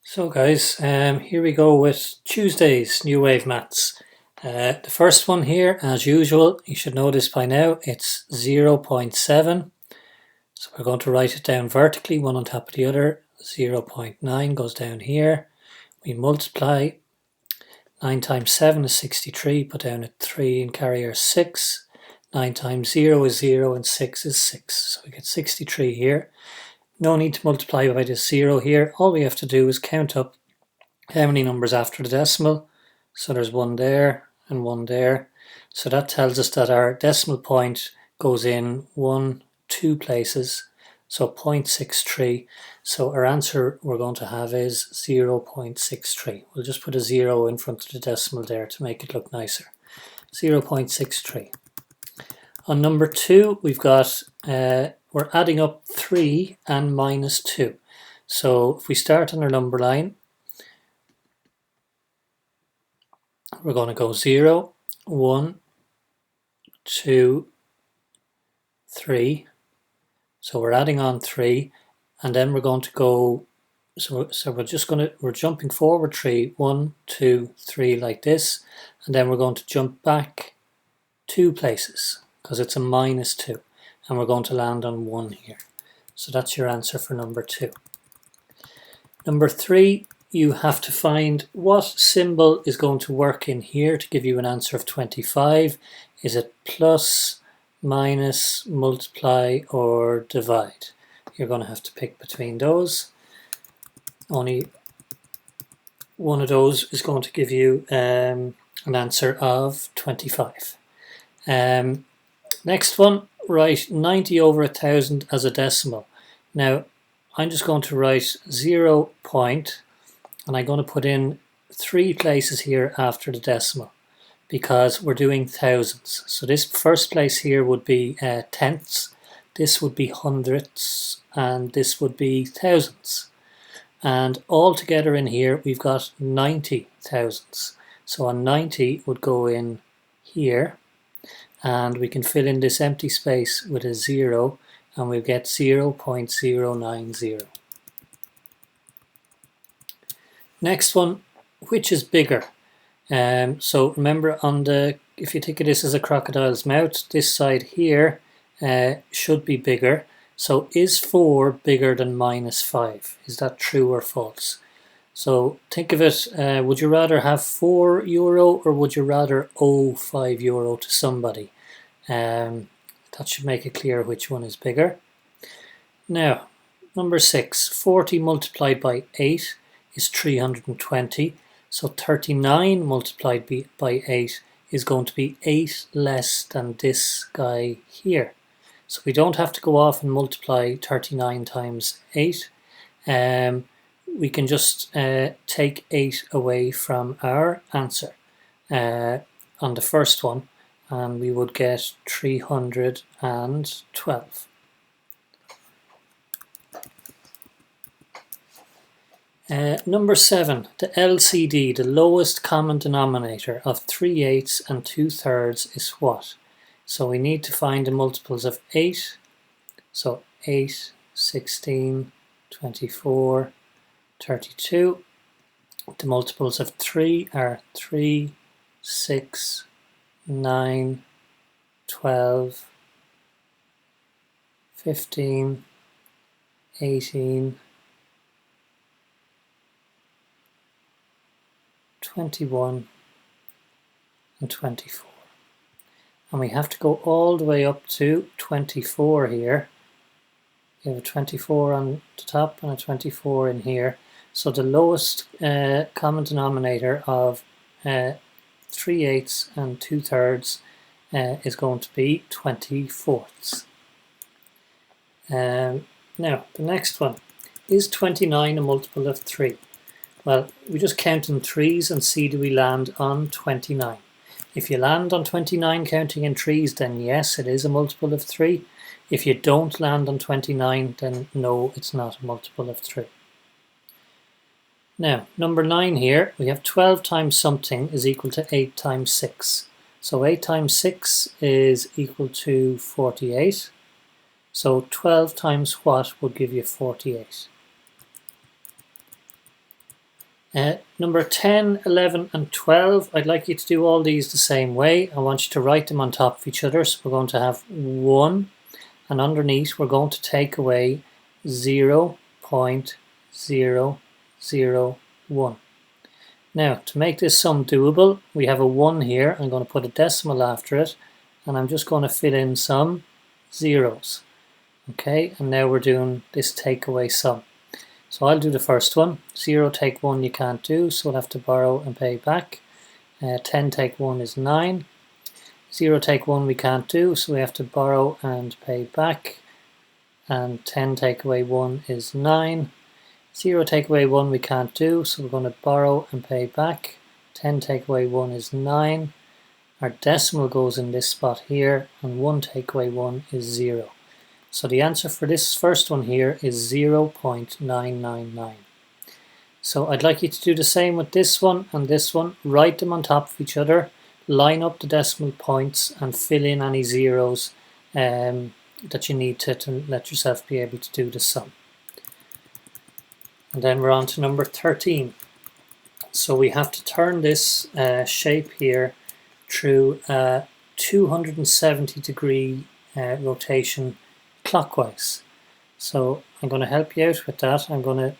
So guys, here we go with Tuesday's New Wave Maths. The first one here, as usual, you should know this by now, it's 0.7. So we're going to write it down vertically, one on top of the other. 0.9 goes down here. We multiply. 9 times 7 is 63, put down a 3 and carry our 6. 9 times 0 is 0 and 6 is 6. So we get 63 here. No need to multiply by this 0 here. All we have to do is count up how many numbers after the decimal. So there's 1 there and 1 there. So that tells us that our decimal point goes in 2 places. So 0.63. So our answer we're going to have is 0.63. We'll just put a 0 in front of the decimal there to make it look nicer. 0.63. On number 2, we've got, we're adding up 3 and minus 2. So if we start on our number line, we're going to go 0, 1, 2, 3. So we're adding on 3, and then we're going to go, so we're jumping forward 3, 1, 2, 3 like this, and then we're going to jump back 2 places, because it's a minus 2, and we're going to land on 1 here. So that's your answer for number 2. Number 3, you have to find what symbol is going to work in here to give you an answer of 25. Is it plus, minus, multiply, or divide? You're going to have to pick between those. Only one of those is going to give you an answer of 25. Next one, write 90 over 1,000 as a decimal. Now, I'm just going to write 0 point, and I'm going to put in 3 places here after the decimal, because we're doing thousands. So this first place here would be tenths, this would be hundredths, and this would be thousands. And all together in here, we've got 90 thousandths. So a 90 would go in here, and we can fill in this empty space with a 0, and we'll get 0.090. Next one, which is bigger? So remember, if you think of this as a crocodile's mouth, this side here should be bigger. So is 4 bigger than minus 5? Is that true or false? So think of it, would you rather have €4 or would you rather owe €5 to somebody? That should make it clear which one is bigger. Now, number 6, 40 multiplied by 8 is 320. So 39 multiplied by 8 is going to be 8 less than this guy here. So we don't have to go off and multiply 39 times 8. We can just take 8 away from our answer on the first one, and we would get 312. Number 7, the LCD, the lowest common denominator of 3/8 and 2/3 is what? So we need to find the multiples of 8. So 8, 16, 24, 32. The multiples of 3 are 3, 6, 9, 12, 15, 18, 21, and 24. And we have to go all the way up to 24 here. We have a 24 on the top and a 24 in here. So the lowest common denominator of 3/8 and 2/3 is going to be 24ths. Now, the next one. Is 29 a multiple of 3? Well, we just count in threes and see do we land on 29. If you land on 29 counting in threes, then yes, it is a multiple of 3. If you don't land on 29, then no, it's not a multiple of 3. Now, number 9 here, we have 12 times something is equal to 8 times 6. So 8 times 6 is equal to 48. So 12 times what would give you 48? Number 10, 11 and 12, I'd like you to do all these the same way. I want you to write them on top of each other. So we're going to have 1, and underneath we're going to take away 0.001. Now, to make this sum doable, we have a 1 here. I'm going to put a decimal after it, and I'm just going to fill in some zeros. Okay, and now we're doing this takeaway sum. So I'll do the first one. 0 take 1 you can't do, so we'll have to borrow and pay back. 10 take 1 is 9. 0 take 1 we can't do, so we have to borrow and pay back. And 10 take away 1 is 9. 0 take away 1 we can't do, so we're going to borrow and pay back. 10 take away 1 is 9. Our decimal goes in this spot here, and 1 take away 1 is 0. So the answer for this first one here is 0.999. So I'd like you to do the same with this one and this one. Write them on top of each other, line up the decimal points and fill in any zeros that you need to let yourself be able to do the sum. And then we're on to number 13. So we have to turn this shape here through a 270 degree rotation clockwise. So I'm going to help you out with that. I'm going to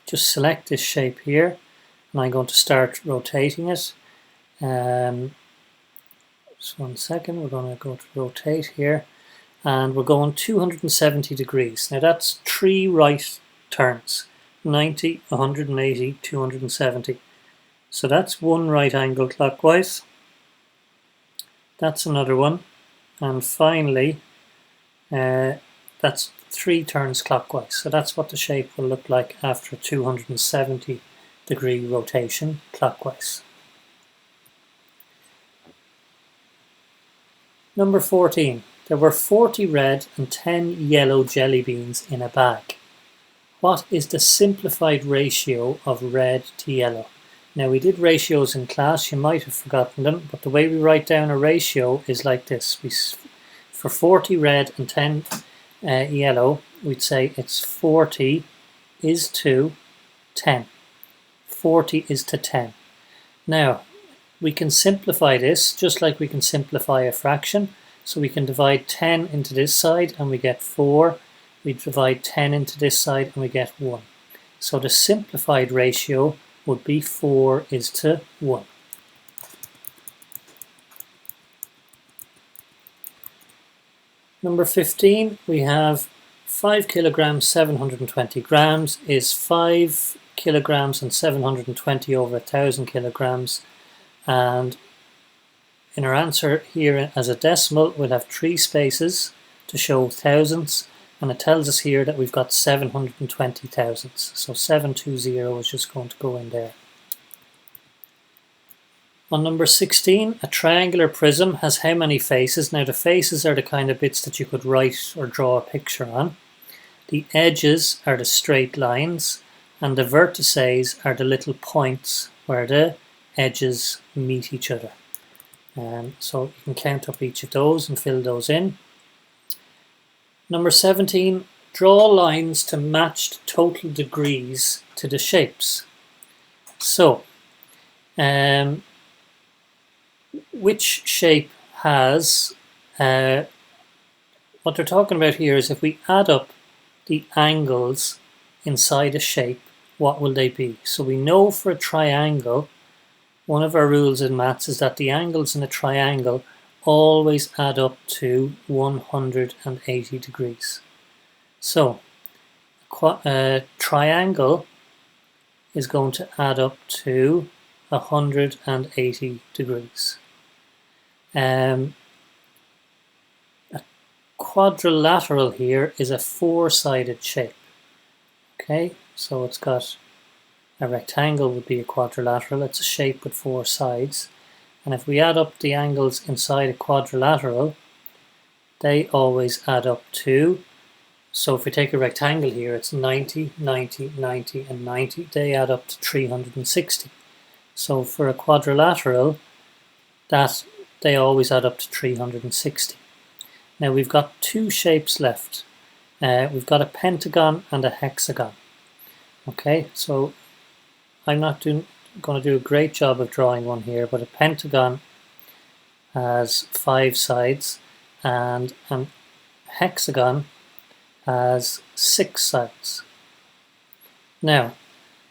just select this shape here, and I'm going to start rotating it. Just 1 second, we're going to go to rotate here, and we're going 270 degrees. Now that's 3 right turns, 90, 180, 270. So that's 1 right angle clockwise. That's another one. And finally, that's 3 turns clockwise. So that's what the shape will look like after a 270 degree rotation clockwise. Number 14. There were 40 red and 10 yellow jelly beans in a bag. What is the simplified ratio of red to yellow? Now we did ratios in class, you might have forgotten them, but the way we write down a ratio is like this. For 40 red and 10 yellow, we'd say it's 40 is to 10. 40 is to 10. Now, we can simplify this just like we can simplify a fraction. So we can divide 10 into this side and we get 4. We divide 10 into this side and we get 1. So the simplified ratio would be 4 is to 1. Number 15, we have 5 kilograms 720 grams is 5 kilograms and 720 over 1,000 kilograms, and in our answer here as a decimal we'll have 3 spaces to show thousands, and it tells us here that we've got 720 thousandths, so 720 is just going to go in there. On number 16, a triangular prism has how many faces? Now the faces are the kind of bits that you could write or draw a picture on. The edges are the straight lines, and the vertices are the little points where the edges meet each other. So you can count up each of those and fill those in. Number 17, draw lines to match total degrees to the shapes. So, which shape has, what they're talking about here is if we add up the angles inside a shape, what will they be? So we know for a triangle, one of our rules in maths is that the angles in a triangle always add up to 180 degrees. So a triangle is going to add up to 180 degrees. A quadrilateral here is a 4-sided shape. Okay, so it's got a rectangle would be a quadrilateral. It's a shape with 4 sides. And if we add up the angles inside a quadrilateral, they always add up to, so if we take a rectangle here, it's 90, 90, 90 and 90. They add up to 360. So for a quadrilateral, that they always add up to 360. Now we've got 2 shapes left. We've got a pentagon and a hexagon. Okay, so I'm not going to do a great job of drawing one here, but a pentagon has 5 sides and a hexagon has 6 sides. Now,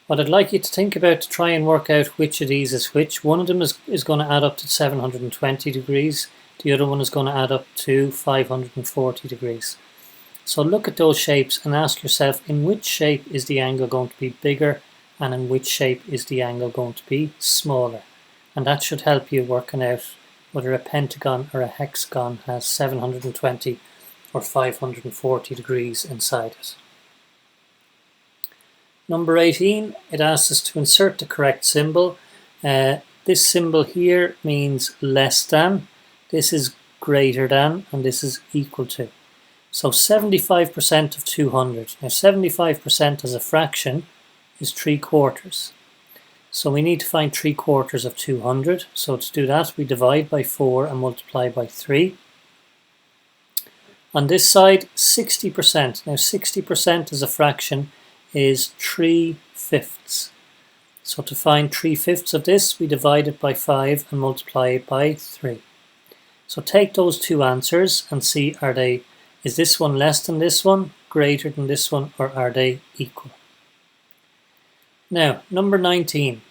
what I'd like you to think about to try and work out which of these is which, one of them is going to add up to 720 degrees, the other one is going to add up to 540 degrees. So look at those shapes and ask yourself, in which shape is the angle going to be bigger and in which shape is the angle going to be smaller? And that should help you working out whether a pentagon or a hexagon has 720 or 540 degrees inside it. Number 18, it asks us to insert the correct symbol. This symbol here means less than, this is greater than, and this is equal to. So 75% of 200. Now 75% as a fraction is 3/4. So we need to find 3/4 of 200. So to do that, we divide by 4 and multiply by 3. On this side, 60%. Now 60% as a fraction is 3/5. So to find 3/5 of this, we divide it by 5 and multiply it by 3. So take those two answers and see, is this one less than this one, greater than this one, or are they equal? Now, number 19.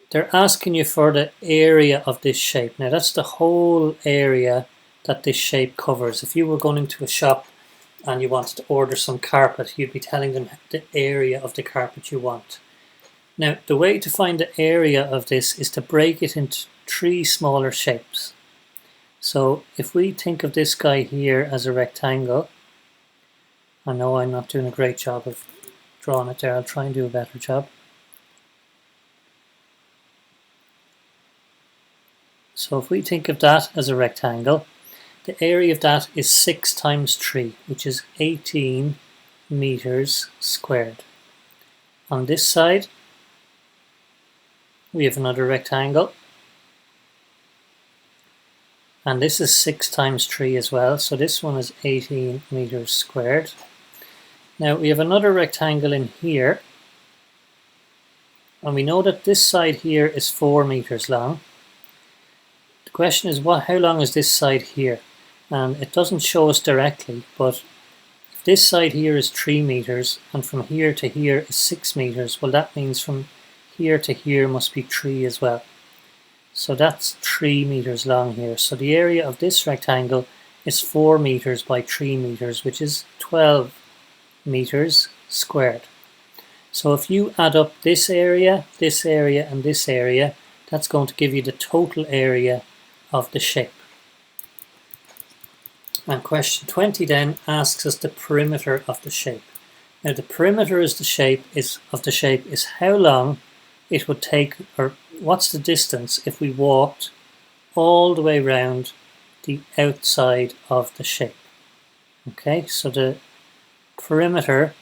They're asking you for the area of this shape. Now that's the whole area that this shape covers. If you were going into a shop and you wanted to order some carpet, you'd be telling them the area of the carpet you want. Now, the way to find the area of this is to break it into 3 smaller shapes. So if we think of this guy here as a rectangle, I know I'm not doing a great job of drawing it there, I'll try and do a better job. So if we think of that as a rectangle, the area of that is 6 times 3, which is 18 meters squared. On this side, we have another rectangle. And this is 6 times 3 as well, so this one is 18 meters squared. Now we have another rectangle in here, and we know that this side here is 4 meters long. The question is, how long is this side here? And it doesn't show us directly, but if this side here is 3 meters and from here to here is 6 meters, well, that means from here to here must be 3 as well. So that's 3 meters long here. So the area of this rectangle is 4 meters by 3 meters, which is 12 meters squared. So if you add up this area, and this area, that's going to give you the total area of the shape. And question 20 then asks us the perimeter of the shape. Now the perimeter of the shape is how long it would take, or what's the distance if we walked all the way around the outside of the shape. Okay, so the perimeter,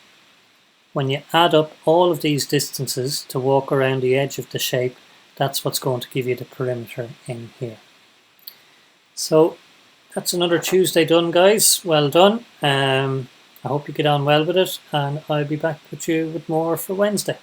when you add up all of these distances to walk around the edge of the shape, that's what's going to give you the perimeter in here. So that's another Tuesday done, guys. Well done. I hope you get on well with it, and I'll be back with you with more for Wednesday.